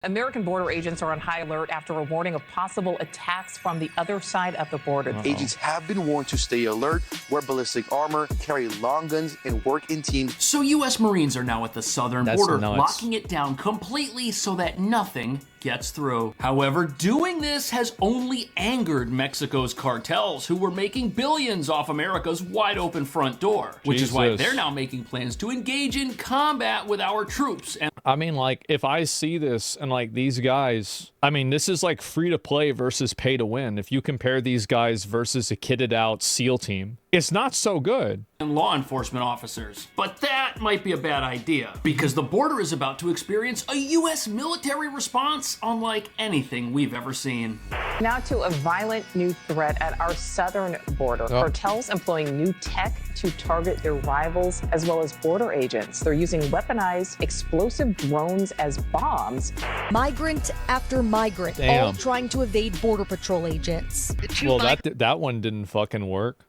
American border agents are on high alert after a warning of possible attacks from the other side of the border. Agents have been warned to stay alert, wear ballistic armor, carry long guns, and work in teams. So U.S. Marines are now at the southern border, locking it down completely so that nothing gets through. However, doing this has only angered Mexico's cartels, who were making billions off America's wide open front door, which is why they're now making plans to engage in combat with our troops. And I mean, like, if I see this and, like, these guys, I mean, this is like free to play versus pay to win. If you compare these guys versus a kitted out SEAL team, it's not so good. And law enforcement officers. But that might be a bad idea, because the border is about to experience a U.S. military response unlike anything we've ever seen. Now to a violent new threat at our southern border. Cartels employing new tech to target their rivals as well as border agents. They're using weaponized explosive drones as bombs. Migrant after migrant, all trying to evade Border Patrol agents. Well, that one didn't fucking work.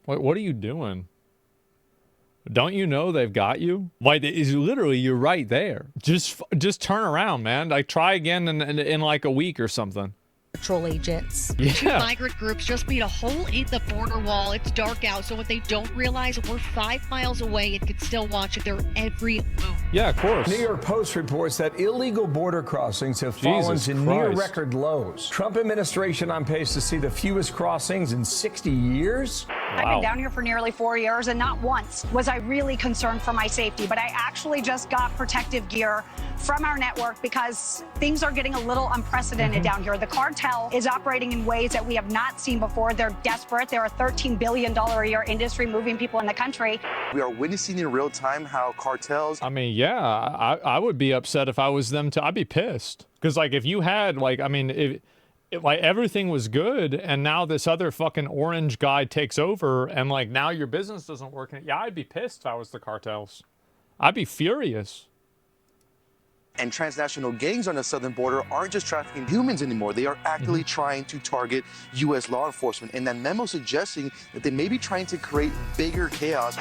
What are you doing? Don't you know they've got you? Like, it's literally, you're right there. Just turn around, man. Like, try again in like a week or something. Patrol agents. Yeah. Two migrant groups just made a hole in the border wall. It's dark out, so what they don't realize, we're 5 miles away and can still watch their every move. Yeah, of course. New York Post reports that illegal border crossings have fallen to near record lows. Trump administration on pace to see the fewest crossings in 60 years. I've been down here for nearly 4 years, and not once was I really concerned for my safety, but I actually just got protective gear from our network because things are getting a little unprecedented down here. The cartel is operating in ways that we have not seen before. They're desperate. They're a $13 billion a year industry moving people in the country. We are witnessing in real time how cartels... I mean, yeah, I would be upset if I was them too. I'd be pissed. Because, like, if you had, like, I mean, if like everything was good and now this other fucking orange guy takes over and, like, now your business doesn't work, yeah, I'd be pissed if I was the cartels. I'd be furious. And transnational gangs on the southern border aren't just trafficking humans anymore. They are actively trying to target U.S. law enforcement. And that memo suggesting that they may be trying to create bigger chaos.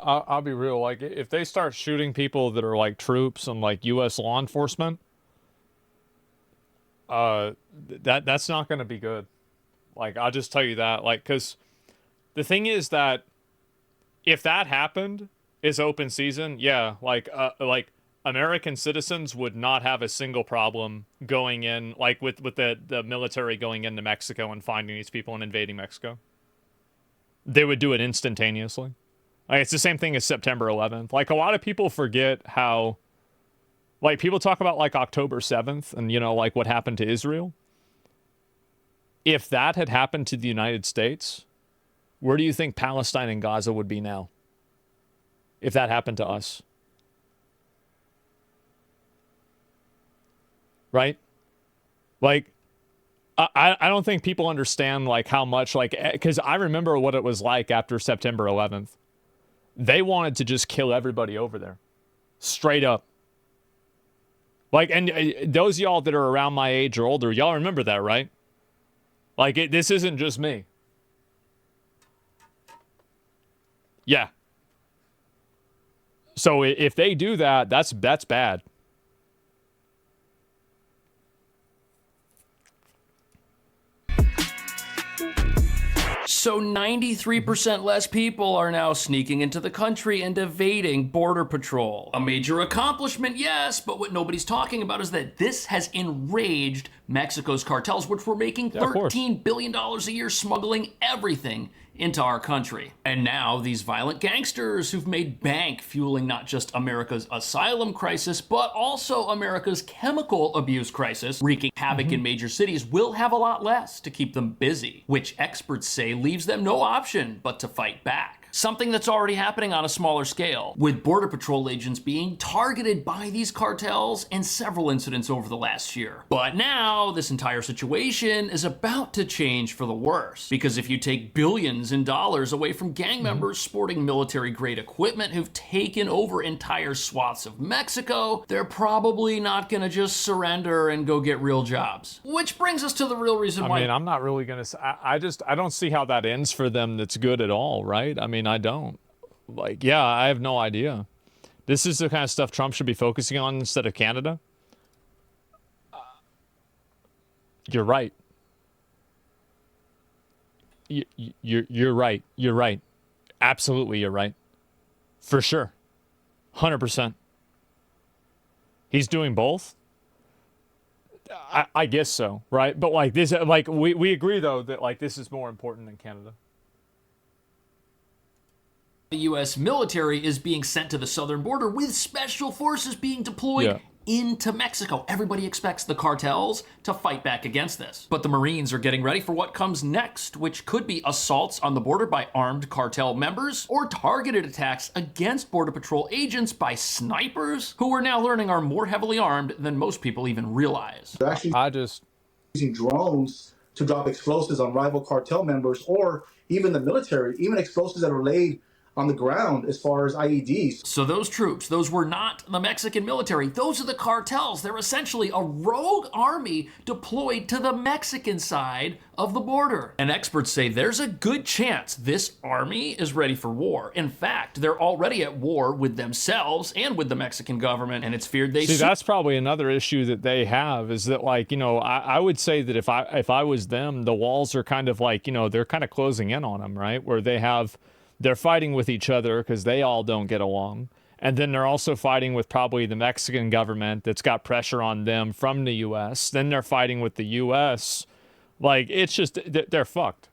I'll be real. Like, if they start shooting people that are, like, troops and, like, U.S. law enforcement, that's not going to be good. Like, I'll just tell you that. Like, because the thing is that if that happened... is open season, yeah, like American citizens would not have a single problem going in, like with the military going into Mexico and finding these people and invading Mexico. They would do it instantaneously. Like, it's the same thing as September 11th. Like, a lot of people forget how, like, people talk about, like, October 7th and, you know, like, what happened to Israel. If that had happened to the United States, where do you think Palestine and Gaza would be now? If that happened to us. Right? Like, I don't think people understand, like, how much, like, because I remember what it was like after September 11th. They wanted to just kill everybody over there. Straight up. Like, and those y'all that are around my age or older, y'all remember that, right? Like, this isn't just me. Yeah. So if they do that, that's bad. So 93% less people are now sneaking into the country and evading Border Patrol. A major accomplishment, yes, but what nobody's talking about is that this has enraged Mexico's cartels, which were making $13 billion a year smuggling everything into our country. And now these violent gangsters who've made bank fueling not just America's asylum crisis, but also America's chemical abuse crisis, wreaking havoc in major cities, will have a lot less to keep them busy, which experts say leaves them no option but to fight back. Something that's already happening on a smaller scale, with Border Patrol agents being targeted by these cartels in several incidents over the last year. But now, this entire situation is about to change for the worse, because if you take billions in dollars away from gang members sporting military-grade equipment who've taken over entire swaths of Mexico, they're probably not gonna just surrender and go get real jobs. Which brings us to the real reason why... I mean, I'm not really gonna say... I don't see how that ends for them that's good at all, right? I mean, I don't. Like, yeah, I have no idea. this is the kind of stuff Trump should be focusing on instead of Canada. You're right. You're right. You're right. Absolutely, you're right. For sure. 100%. He's doing both? I guess so, right? But like this, like we agree though that like this is more important than Canada. The U.S. military is being sent to the southern border with special forces being deployed into Mexico. Everybody expects the cartels to fight back against this. But the Marines are getting ready for what comes next, which could be assaults on the border by armed cartel members or targeted attacks against Border Patrol agents by snipers who we're now learning are more heavily armed than most people even realize. They're actually using drones to drop explosives on rival cartel members or even the military, even explosives that are laid on the ground as far as IEDs. So those troops, those were not the Mexican military. Those are the cartels. They're essentially a rogue army deployed to the Mexican side of the border. And experts say there's a good chance this army is ready for war. In fact, they're already at war with themselves and with the Mexican government, and it's feared they... See, that's probably another issue that they have is that, like, you know, I would say that if I was them, the walls are kind of like, you know, they're kind of closing in on them, right? Where they're fighting with each other because they all don't get along. And then they're also fighting with probably the Mexican government that's got pressure on them from the U.S. Then they're fighting with the U.S. Like, it's just, they're fucked.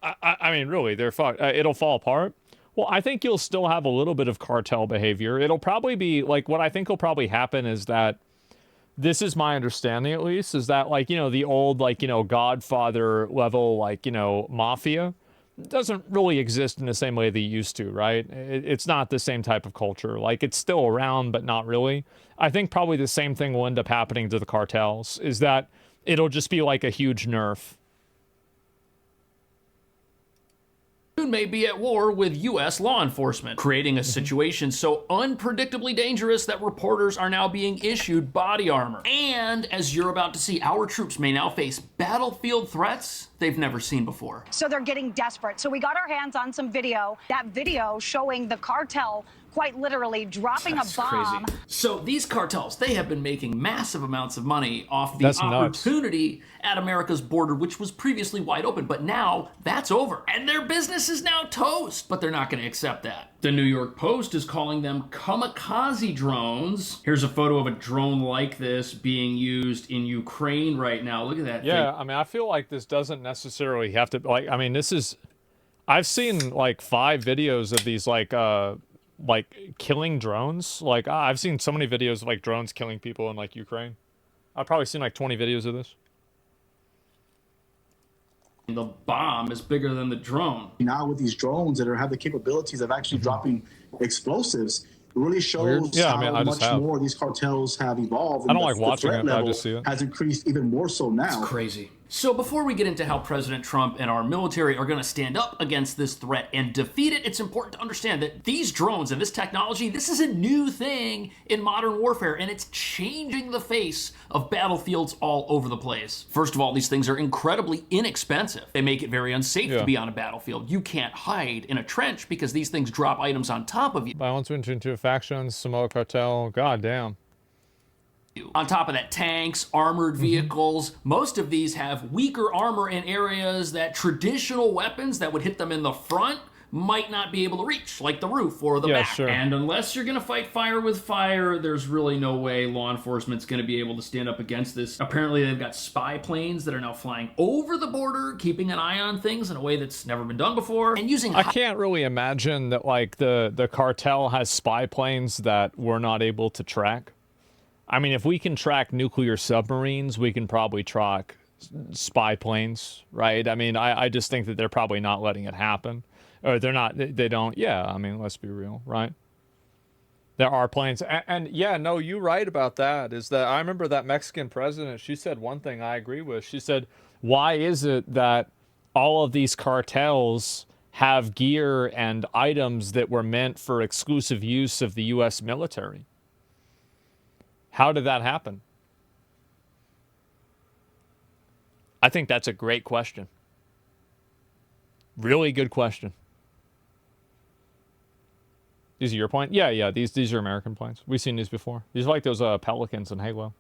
I mean, really, they're fucked. It'll fall apart. Well, I think you'll still have a little bit of cartel behavior. It'll probably be, like, what I think will probably happen is that, this is my understanding at least, is that, like, you know, the old, like, you know, Godfather level, like, you know, mafia doesn't really exist in the same way they used to, right? It's not the same type of culture. Like, it's still around, but not really. I think probably the same thing will end up happening to the cartels, is that it'll just be like a huge nerf. May be at war with U.S. law enforcement, creating a situation so unpredictably dangerous that reporters are now being issued body armor. And as you're about to see, our troops may now face battlefield threats they've never seen before. So they're getting desperate. So we got our hands on some video, that video showing the cartel quite literally dropping a bomb. Crazy. So these cartels, they have been making massive amounts of money off the opportunity at America's border, which was previously wide open, but now that's over. And their business is now toast, but they're not going to accept that. The New York Post is calling them kamikaze drones. Here's a photo of a drone like this being used in Ukraine right now. Look at that thing. I mean, I feel like this doesn't necessarily have to, like, I mean, this is, I've seen like 5 videos of these, like killing drones. Like, I've seen so many videos of like drones killing people in like Ukraine. I've probably seen like 20 videos of this. The bomb is bigger than the drone. Now with these drones that have the capabilities of actually dropping explosives, it really shows how much more these cartels have evolved. I don't like watching it, I just see it. Has increased even more so now. It's crazy. So before we get into how President Trump and our military are going to stand up against this threat and defeat it, it's important to understand that these drones and this technology, this is a new thing in modern warfare, and it's changing the face of battlefields all over the place. First of all, these things are incredibly inexpensive. They make it very unsafe to be on a battlefield. You can't hide in a trench because these things drop items on top of you. Violence into factions, Samoa cartel, goddamn. On top of that, tanks, armored vehicles, most of these have weaker armor in areas that traditional weapons that would hit them in the front might not be able to reach, like the roof or the back. Sure. And unless you're going to fight fire with fire, there's really no way law enforcement's going to be able to stand up against this. Apparently, they've got spy planes that are now flying over the border, keeping an eye on things in a way that's never been done before, and using... I can't really imagine that, like, the cartel has spy planes that we're not able to track. I mean, if we can track nuclear submarines, we can probably track spy planes, right? I mean, I just think that they're probably not letting it happen. Or they're not, they don't, I mean, let's be real, right? There are planes. And yeah, no, you're right about that, is that I remember that Mexican president, she said one thing I agree with. She said, why is it that all of these cartels have gear and items that were meant for exclusive use of the U.S. military? How did that happen? I think that's a great question. Really good question. These are your planes? Yeah. These are American planes. We've seen these before. These are like those Pelicans in Halo.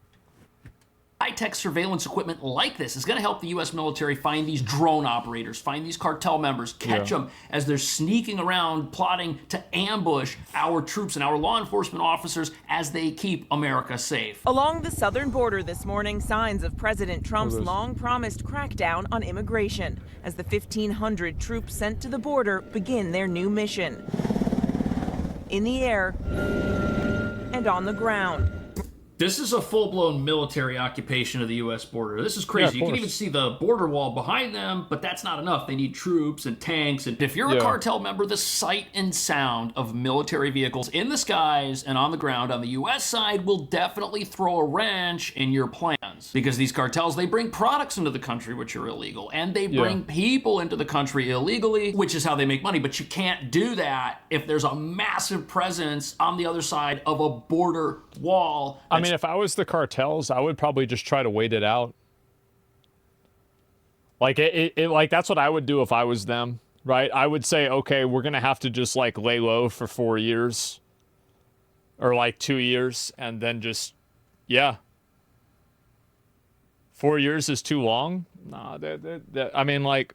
High-tech surveillance equipment like this is going to help the U.S. military find these drone operators, find these cartel members, catch them as they're sneaking around, plotting to ambush our troops and our law enforcement officers as they keep America safe. Along the southern border this morning, signs of President Trump's long-promised crackdown on immigration as the 1,500 troops sent to the border begin their new mission. In the air and on the ground. This is a full-blown military occupation of the U.S. border. This is crazy. You can even see the border wall behind them, but that's not enough. They need troops and tanks. And if you're a cartel member, the sight and sound of military vehicles in the skies and on the ground on the U.S. side will definitely throw a wrench in your plans. Because these cartels, they bring products into the country, which are illegal, and they bring people into the country illegally, which is how they make money. But you can't do that if there's a massive presence on the other side of a border wall. I mean, if I was the cartels, I would probably just try to wait it out. Like like that's what I would do if I was them, right? I would say, okay, we're gonna have to just like lay low for 4 years, or like 2 years, and then just 4 years is too long. Nah, I mean, like,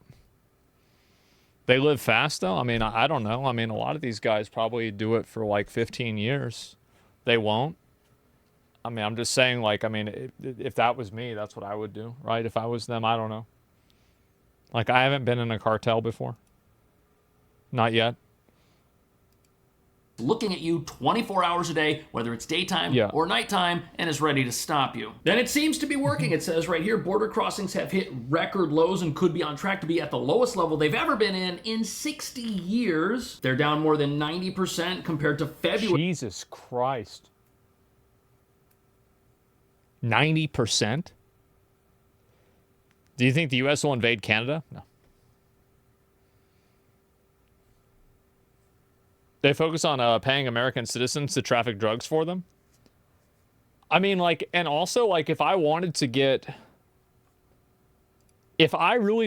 they live fast though. I mean, I don't know. I mean, a lot of these guys probably do it for like 15 years. They won't. I mean, I'm just saying, like, I mean, if that was me, that's what I would do, right? If I was them, I don't know. Like, I haven't been in a cartel before. Not yet. Looking at you 24 hours a day, whether it's daytime or nighttime, and is ready to stop you. Then it seems to be working. It says right here, border crossings have hit record lows and could be on track to be at the lowest level they've ever been in 60 years. They're down more than 90% compared to February. Jesus Christ. 90%? Do you think the U.S. will invade Canada? No. They focus on paying American citizens to traffic drugs for them? I mean, like, and also, like, if I really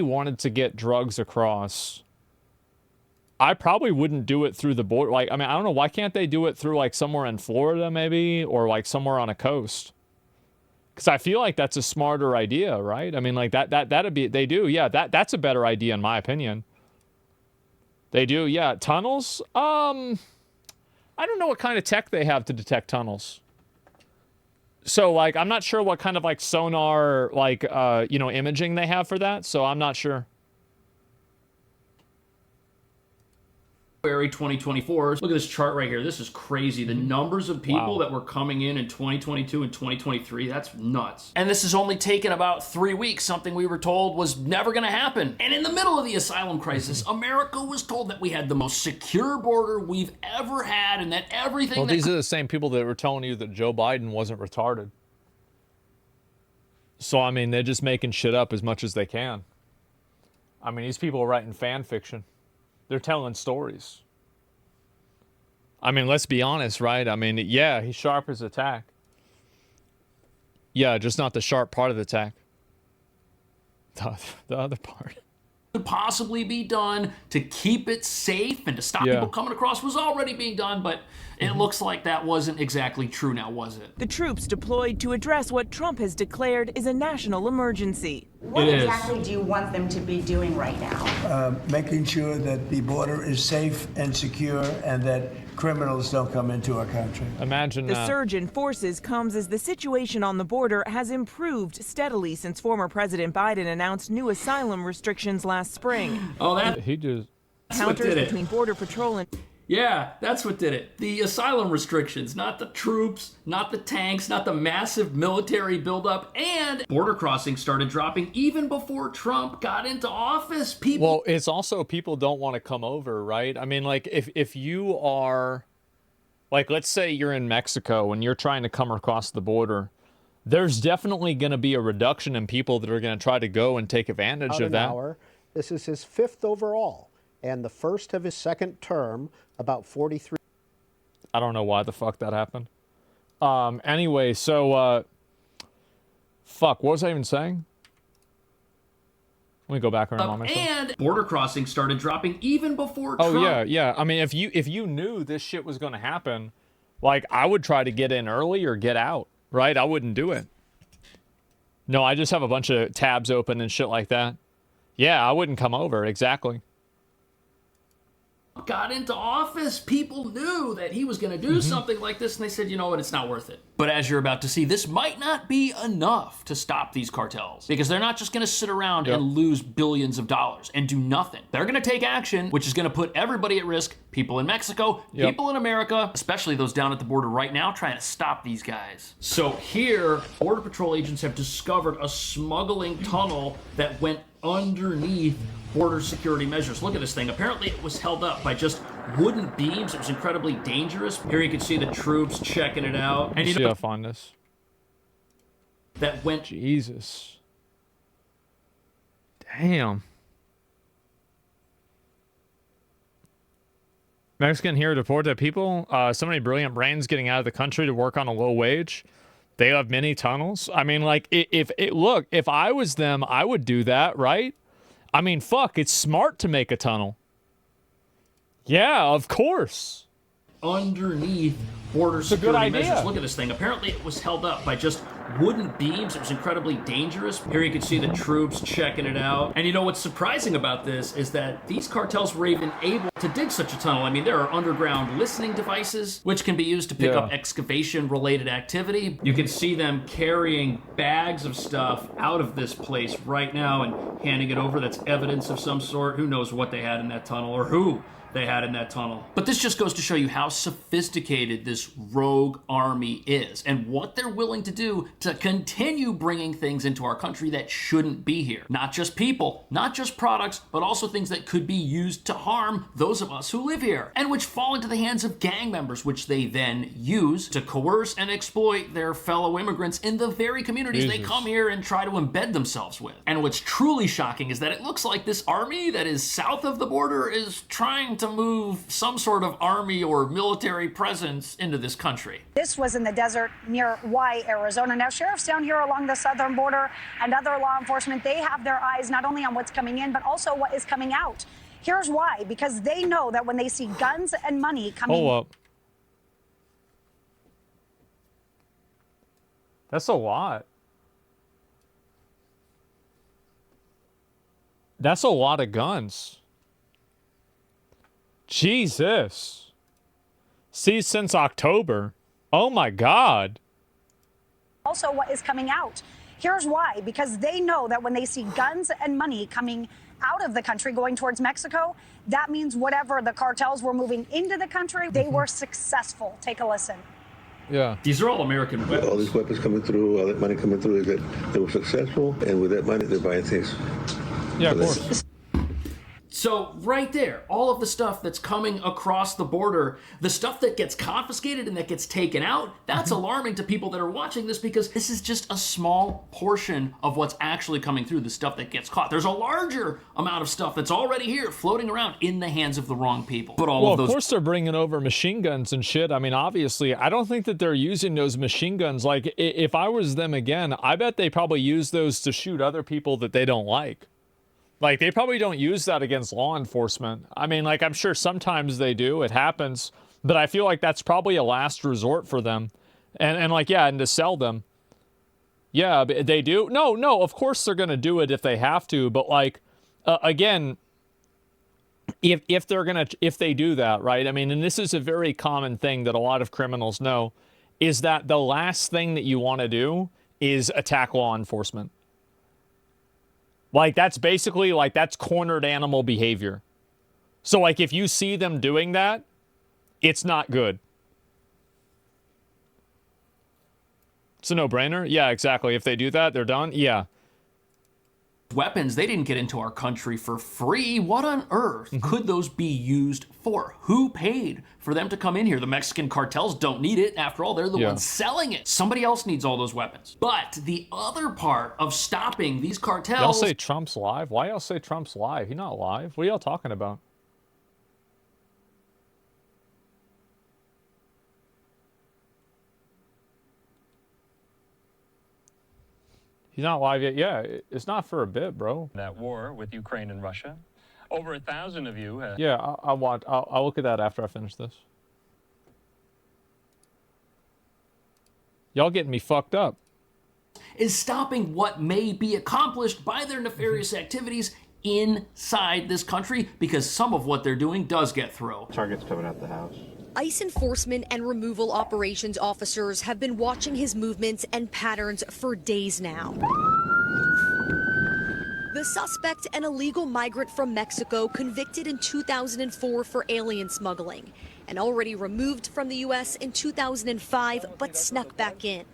wanted to get drugs across, I probably wouldn't do it through the border. Like, I mean, I don't know, why can't they do it through, like, somewhere in Florida, maybe, or, like, somewhere on a coast? Because I feel like that's a smarter idea, right? I mean, like, that'd be, they do, that's a better idea in my opinion. They do, tunnels? I don't know what kind of tech they have to detect tunnels. So, like, I'm not sure what kind of, like, sonar, like, imaging they have for that, so I'm not sure. 2024. Look at this chart right here. This is crazy. The numbers of people that were coming in 2022 and 2023, that's nuts. And this has only taken about 3 weeks, something we were told was never going to happen. And in the middle of the asylum crisis, America was told that we had the most secure border we've ever had and that everything... Well, these are the same people that were telling you that Joe Biden wasn't retarded. So, I mean, they're just making shit up as much as they can. I mean, these people are writing fan fiction. They're telling stories. I mean, let's be honest, right? I mean, yeah, he's sharp as a tack. Yeah, just not the sharp part of the tack. The other part. Could possibly be done to keep it safe and to stop people coming across was already being done, but it looks like that wasn't exactly true now, was it? The troops deployed to address what Trump has declared is a national emergency. What exactly do you want them to be doing right now? Making sure that the border is safe and secure and that criminals don't come into our country. Imagine the surge in forces comes as the situation on the border has improved steadily since former President Biden announced new asylum restrictions last spring. Oh, that he just counters between Border Patrol and... Yeah, that's what did it. The asylum restrictions, not the troops, not the tanks, not the massive military buildup, and border crossings started dropping even before Trump got into office. Well, it's also people don't want to come over, right? I mean, like, if you are, like, let's say you're in Mexico and you're trying to come across the border, there's definitely going to be a reduction in people that are going to try to go and take advantage of that. This is his 5th overall, and the first of his second term, about 43. I don't know why the fuck that happened. Anyway, so, fuck, what was I even saying? Let me go back and remind myself. And border crossings started dropping even before Trump. Oh yeah. I mean, if you knew this shit was going to happen, like, I would try to get in early or get out, right? I wouldn't do it. No, I just have a bunch of tabs open and shit like that. Yeah, I wouldn't come over, exactly. Got into office, people knew that he was going to do something like this, and they said, you know what, it's not worth it. But as you're about to see, this might not be enough to stop these cartels, because they're not just going to sit around and lose billions of dollars and do nothing. They're going to take action, which is going to put everybody at risk, people in Mexico, people in America, especially those down at the border right now, trying to stop these guys. So here, Border Patrol agents have discovered a smuggling tunnel that went underneath border security measures. Look at this thing. Apparently it was held up by just wooden beams. It was incredibly dangerous. Here you can see the troops checking it out. And you see know, how fun this. That went. Jesus. Damn. Mexican hero deported people. So many brilliant brains getting out of the country to work on a low wage. They have many tunnels. I mean, like, if I was them, I would do that, right? I mean, fuck, it's smart to make a tunnel. Yeah, of course. Underneath border security measures. Look at this thing. Apparently it was held up by just wooden beams. It was incredibly dangerous. Here you can see the troops checking it out. And you know what's surprising about this is that these cartels were even able to dig such a tunnel. I mean, there are underground listening devices, which can be used to pick up excavation-related activity. You can see them carrying bags of stuff out of this place right now and handing it over. That's evidence of some sort. Who knows what they had in that tunnel or who they had in that tunnel. But this just goes to show you how sophisticated this rogue army is and what they're willing to do to continue bringing things into our country that shouldn't be here. Not just people, not just products, but also things that could be used to harm those of us who live here and which fall into the hands of gang members, which they then use to coerce and exploit their fellow immigrants in the very communities they come here and try to embed themselves with. And what's truly shocking is that it looks like this army that is south of the border is trying to move some sort of army or military presence into this country. This was in the desert near Y, Arizona. Now, sheriffs down here along the southern border and other law enforcement, they have their eyes not only on what's coming in, but also what is coming out. Here's why, because they know that when they see guns and money coming... Hold up. That's a lot. That's a lot of guns. Jesus. See, since October. Oh my God. Also what is coming out. Here's why, because they know that when they see guns and money coming out of the country going towards Mexico, that means whatever the cartels were moving into the country, they were successful. Take a listen. Yeah. These are all American weapons. All these weapons coming through, all that money coming through, is that they were successful, and with that money, they're buying things. Yeah, of course. So right there, all of the stuff that's coming across the border, the stuff that gets confiscated and that gets taken out, that's alarming to people that are watching this because this is just a small portion of what's actually coming through, the stuff that gets caught. There's a larger amount of stuff that's already here floating around in the hands of the wrong people. But of course they're bringing over machine guns and shit. I mean, obviously, I don't think that they're using those machine guns. Like, if I was them again, I bet they probably use those to shoot other people that they don't like. Like, they probably don't use that against law enforcement. I mean, like, I'm sure sometimes they do. It happens. But I feel like that's probably a last resort for them. And like, yeah, and to sell them. Yeah, they do. No, of course they're going to do it if they have to. But, like, again, if they do that, right? I mean, and this is a very common thing that a lot of criminals know, is that the last thing that you want to do is attack law enforcement. Like, that's basically, like, that's cornered animal behavior. So, like, if you see them doing that, it's not good. It's a no-brainer? Yeah, exactly. If they do that, they're done? Yeah. Weapons, they didn't get into our country for free. What on earth could those be used for? Who paid for them to come in here? The Mexican cartels don't need it. After all, they're the ones selling it. Somebody else needs all those weapons. But the other part of stopping these cartels... Y'all say Trump's live? Why y'all say Trump's live? He's not live. What are y'all talking about? He's not live yet. Yeah, it's not for a bit, bro. That war with Ukraine and Russia. Over 1,000 of you have... Yeah, I'll look at that after I finish this. Y'all getting me fucked up. Is stopping what may be accomplished by their nefarious activities inside this country, because some of what they're doing does get through. Targets coming out the house. ICE enforcement and removal operations officers have been watching his movements and patterns for days now. The suspect, an illegal migrant from Mexico, convicted in 2004 for alien smuggling and already removed from the U.S. in 2005, but snuck back in.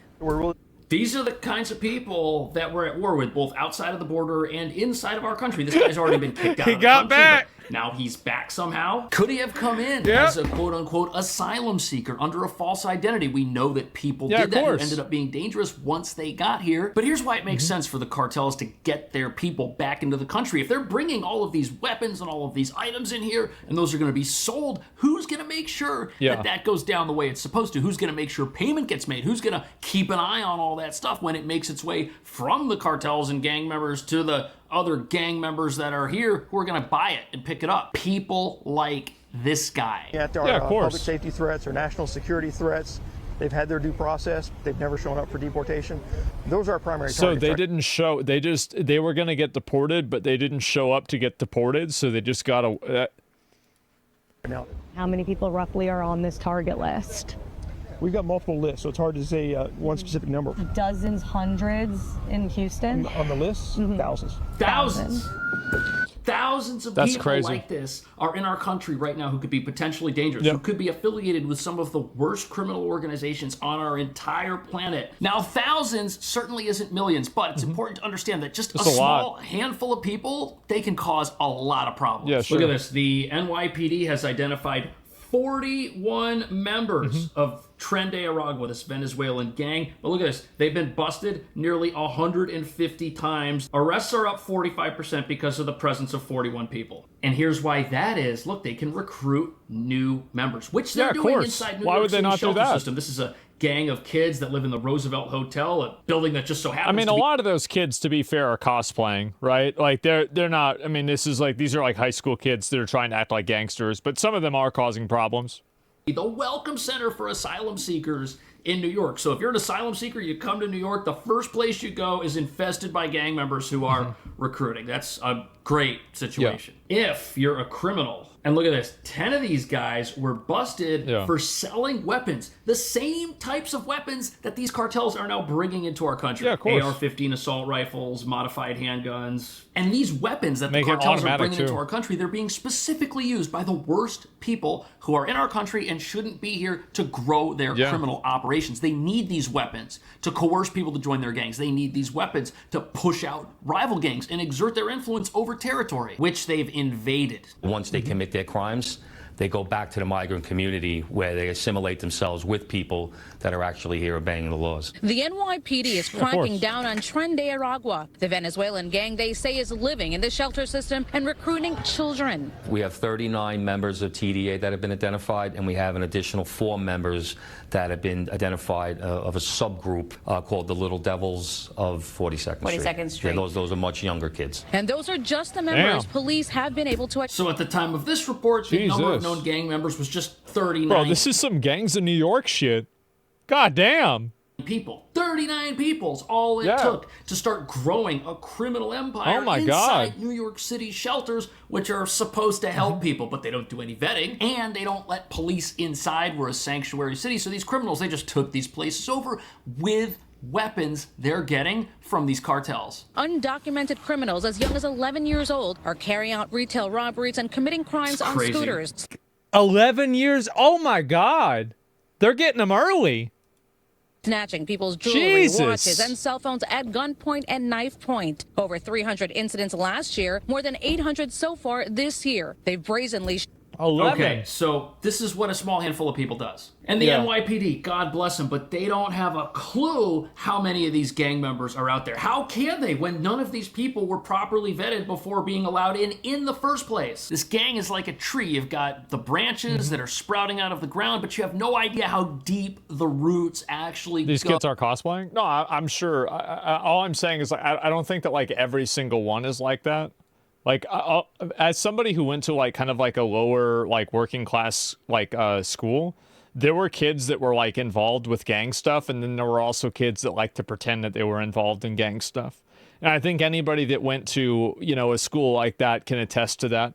These are the kinds of people that we're at war with, both outside of the border and inside of our country. This guy's already been kicked out of the country. Back. Now he's back somehow. Could he have come in as a quote-unquote asylum seeker under a false identity? We know that people did that who ended up being dangerous once they got here. But here's why it makes sense for the cartels to get their people back into the country. If they're bringing all of these weapons and all of these items in here, and those are going to be sold, who's going to make sure that that goes down the way it's supposed to? Who's going to make sure payment gets made? Who's going to keep an eye on all that stuff when it makes its way from the cartels and gang members to the other gang members that are here who are going to buy it and pick it up? People like this guy. There are public safety threats or national security threats. They've had their due process. They've never shown up for deportation. Those are our primary targets. So they didn't show, they were going to get deported, but they didn't show up to get deported, so they just got a... How many people roughly are on this target list? We've got multiple lists, so it's hard to say one specific number. Dozens, hundreds in Houston? On the list, thousands. Thousands of people like this are in our country right now who could be potentially dangerous, who could be affiliated with some of the worst criminal organizations on our entire planet. Now, thousands certainly isn't millions, but it's important to understand that just a small handful of people, they can cause a lot of problems. Yeah, sure. Look at this. The NYPD has identified 41 members of Tren de Aragua, this Venezuelan gang. But look at this. They've been busted nearly 150 times. Arrests are up 45% because of the presence of 41 people. And here's why that is. Look, they can recruit new members, which they're doing inside New York City shelter system. This is a gang of kids that live in the Roosevelt Hotel, a building that just so happens a lot of those kids, to be fair, are cosplaying, right? Like, they're not, these are like high school kids that are trying to act like gangsters, but some of them are causing problems. The welcome center for asylum seekers in New York. So if you're an asylum seeker, you come to New York, the first place you go is infested by gang members who are recruiting. That's a great situation. If you're a criminal, and look at this, 10 of these guys were busted for selling weapons, the same types of weapons that these cartels are now bringing into our country. AR-15 assault rifles, modified handguns. And these weapons that the cartels are bringing into our country, they're being specifically used by the worst people who are in our country and shouldn't be here to grow their criminal operations. They need these weapons to coerce people to join their gangs. They need these weapons to push out rival gangs and exert their influence over territory, which they've invaded. Once they commit their crimes, they go back to the migrant community where they assimilate themselves with people that are actually here obeying the laws. The NYPD is cracking down on Tren de Aragua. The Venezuelan gang they say is living in the shelter system and recruiting children. We have 39 members of TDA that have been identified, and we have an additional 4 members that have been identified of a subgroup called the Little Devils of 42nd Street. 42nd Street. Yeah, those are much younger kids. And those are just the members police have been able to... So at the time of this report, the number of known gang members was just 39. Bro, this is some gangs in New York shit. God damn. People. 39 people's all it took to start growing a criminal empire inside New York City shelters, which are supposed to help people, but they don't do any vetting, and they don't let police inside. We're a sanctuary city, so these criminals, they just took these places over with weapons they're getting from these cartels. Undocumented criminals as young as 11 years old are carrying out retail robberies and committing crimes on scooters. 11 years? Oh my God. They're getting them early. Snatching people's jewelry, watches, and cell phones at gunpoint and knife point. Over 300 incidents last year, more than 800 so far this year. They've brazenly 11. Okay, so this is what a small handful of people does. And the NYPD, God bless them, but they don't have a clue how many of these gang members are out there. How can they when none of these people were properly vetted before being allowed in the first place? This gang is like a tree. You've got the branches that are sprouting out of the ground, but you have no idea how deep the roots actually These go. kids are cosplaying? No, I'm sure. All I'm saying is like I don't think that like every single one is like that. Like, as somebody who went to like kind of like a lower like working class like school, there were kids that were like involved with gang stuff, and then there were also kids that like to pretend that they were involved in gang stuff. And I think anybody that went to, you know, a school like that can attest to that.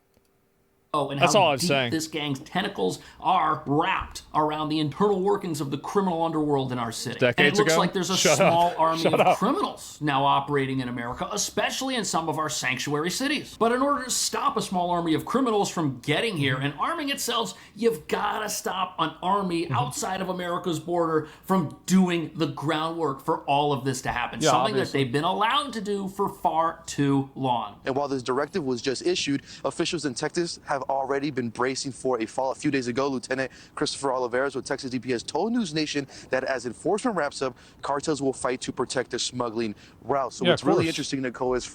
Oh, and that's how all I was deep saying. This gang's tentacles are wrapped around the internal workings of the criminal underworld in our city. Decades and it looks ago? like there's a Shut small up. army Shut of up. criminals now operating in America, especially in some of our sanctuary cities. But in order to stop a small army of criminals from getting here and arming itself, you've got to stop an army outside of America's border from doing the groundwork for all of this to happen. Yeah, Something obviously. that they've been allowed to do for far too long. And while this directive was just issued, officials in Texas have already been bracing for a fall. A few days ago, Lieutenant Christopher Oliveras with Texas DPS told News Nation that as enforcement wraps up, cartels will fight to protect their smuggling routes. So Yeah, what's of course. really interesting, Nicole, is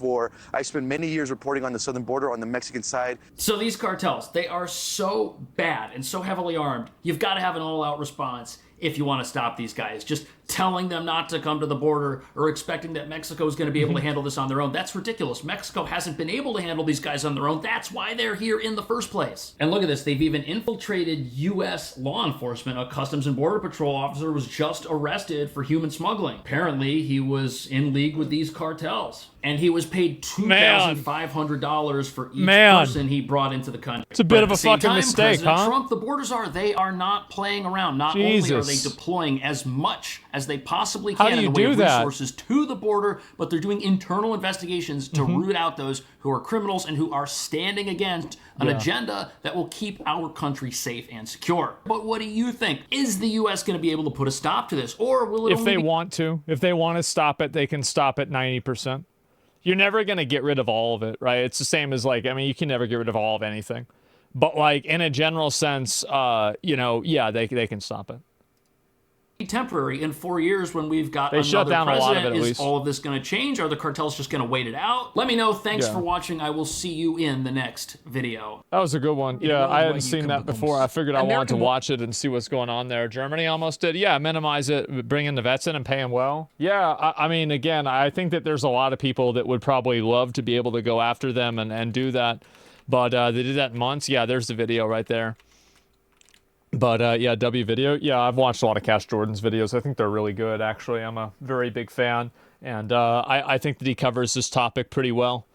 I spent many years reporting on the southern border on the Mexican side. So these cartels, they are so bad and so heavily armed, you've got to have an all-out response if you want to stop these guys. Just telling them not to come to the border or expecting that Mexico is going to be able to handle this on their own, that's ridiculous. Mexico hasn't been able to handle these guys on their own. That's why they're here in the first place. And look at this. They've even infiltrated U.S. law enforcement. A Customs and Border Patrol officer was just arrested for human smuggling. Apparently, he was in league with these cartels. And he was paid $2,500 for each person he brought into the country. It's a bit But of at a the same fucking time, mistake, President huh? Trump, the borders they are not playing around. Not only are they Jesus. deploying as much as they possibly How can do in you the way do of that? resources to the border, but they're doing internal investigations to Mhm. root out those who are criminals and who are standing against an Yeah. agenda that will keep our country safe and secure. But what do you think? Is the U.S. going to be able to put a stop to this, or will it If only they be- want to, if they want to stop it, they can stop at 90%. You're never going to get rid of all of it, right? It's the same as like, I mean, you can never get rid of all of anything. But like in a general sense, you know, yeah, they can stop it. temporary in 4 years when we've got They another shut down a lot of president? it, at Is least. all of this going to change? Are the cartels just going to wait it out? Let me know. Thanks Yeah. for watching. I will see you in the next video. That was a good one. Yeah, I hadn't seen that before. I figured I wanted to American- watch it and see what's going on there. Germany almost did. Yeah, minimize it, bring in the vets in and pay them well. Yeah, I mean, again, I think that there's a lot of people that would probably love to be able to go after them and do that. But they did that in months. Yeah, there's the video right there. But yeah, W video. Yeah, I've watched a lot of Cash Jordan's videos. I think they're really good, actually. I'm a very big fan. And I think that he covers this topic pretty well.